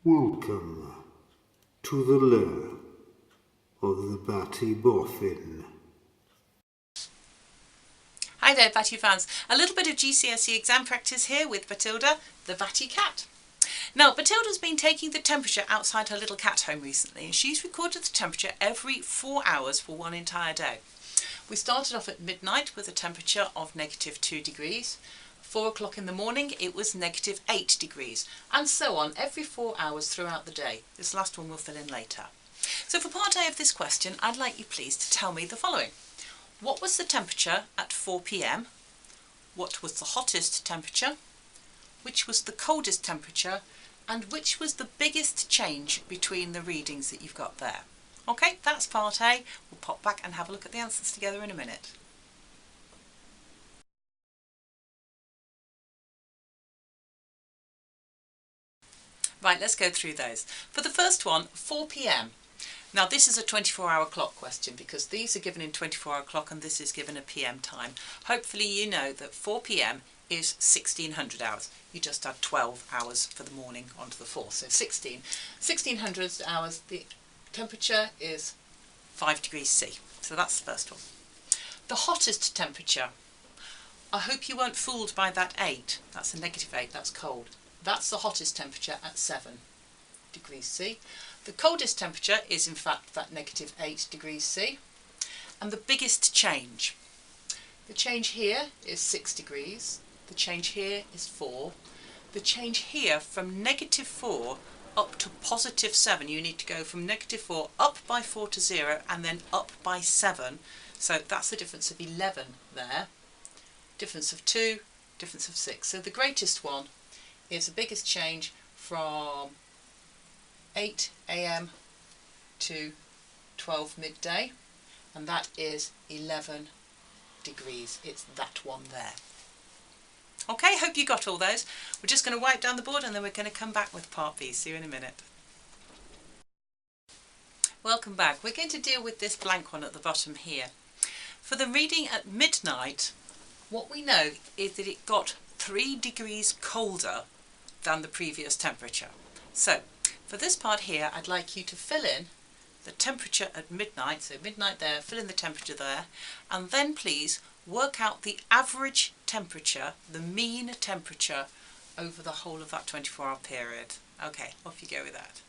Welcome to the lair of the Batty Boffin. Hi there Batty fans, a little bit of GCSE exam practice here with Batilda, the Batty cat. Now Batilda's been taking the temperature outside her little cat home recently and she's recorded the temperature every 4 hours for one entire day. We started off at midnight with a temperature of -2 degrees. 4 o'clock in the morning it was -8 degrees, and so on every 4 hours throughout the day. This last one we'll fill in later. So for part A of this question, I'd like you please to tell me the following. What was the temperature at 4 p.m? What was the hottest temperature? Which was the coldest temperature? And which was the biggest change between the readings that you've got there? Okay, that's part A. We'll pop back and have a look at the answers together in a minute. Right, let's go through those. For the first one, 4 p.m. Now this is a 24-hour clock question because these are given in 24-hour clock and this is given a PM time. Hopefully you know that 4 p.m. is 1600 hours. You just add 12 hours for the morning onto the 4, so 1600 hours. The temperature is 5 degrees C. So that's the first one. The hottest temperature. I hope you weren't fooled by that 8. That's a -8, that's cold. That's the hottest temperature at 7 degrees C. The coldest temperature is in fact that -8 degrees C. And the biggest change. The change here is 6 degrees. The change here is 4. The change here from -4 up to +7. You need to go from -4 up by 4 to 0 and then up by 7. So that's the difference of 11 there. Difference of 2, difference of 6. So the greatest one is the biggest change from 8 a.m. to 12 midday, and that is 11 degrees. It's that one there. Okay, hope you got all those. We're just going to wipe down the board and then we're going to come back with part B. See you in a minute. Welcome back. We're going to deal with this blank one at the bottom here. For the reading at midnight, what we know is that it got 3 degrees colder than the previous temperature. So for this part here, I'd like you to fill in the temperature at midnight, so midnight there, fill in the temperature there, and then please work out the average temperature, the mean temperature over the whole of that 24-hour period. Okay, off you go with that.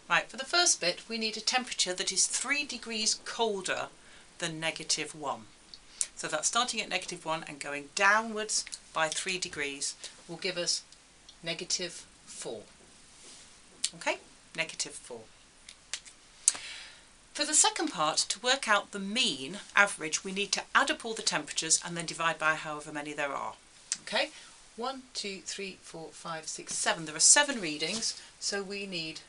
Right, for the first bit, we need a temperature that is 3 degrees colder than -1. So that's starting at -1 and going downwards by 3 degrees will give us -4. Okay, -4. For the second part, to work out the mean average, we need to add up all the temperatures and then divide by however many there are. Okay, 1, 2, 3, 4, 5, 6, 7. There are 7 readings, so we need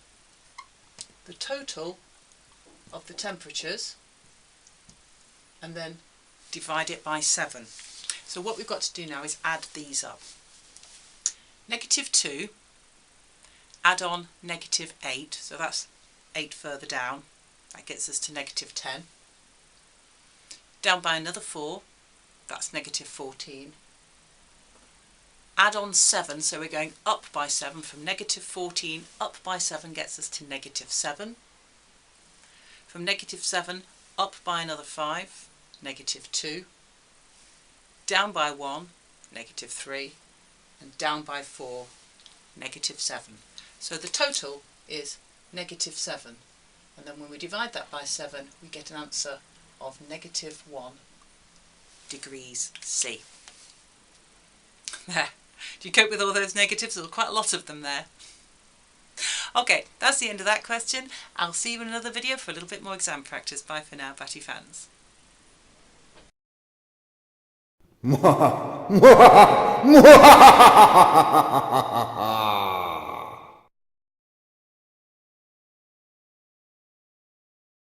the total of the temperatures and then divide it by 7. So what we've got to do now is add these up. -2, add on -8, so that's 8 further down, that gets us to -10. Down by another 4, that's -14. Add on 7, so we're going up by 7, from -14 up by 7 gets us to -7. From -7 up by another 5, -2, down by 1, -3, and down by 4, -7. So the total is -7, and then when we divide that by 7 we get an answer of -1 degrees C. There. Do you cope with all those negatives? There's quite a lot of them there. Okay, that's the end of that question. I'll see you in another video for a little bit more exam practice. Bye for now, Batty fans. Mwahaha! Mwahaha! Mwahaha!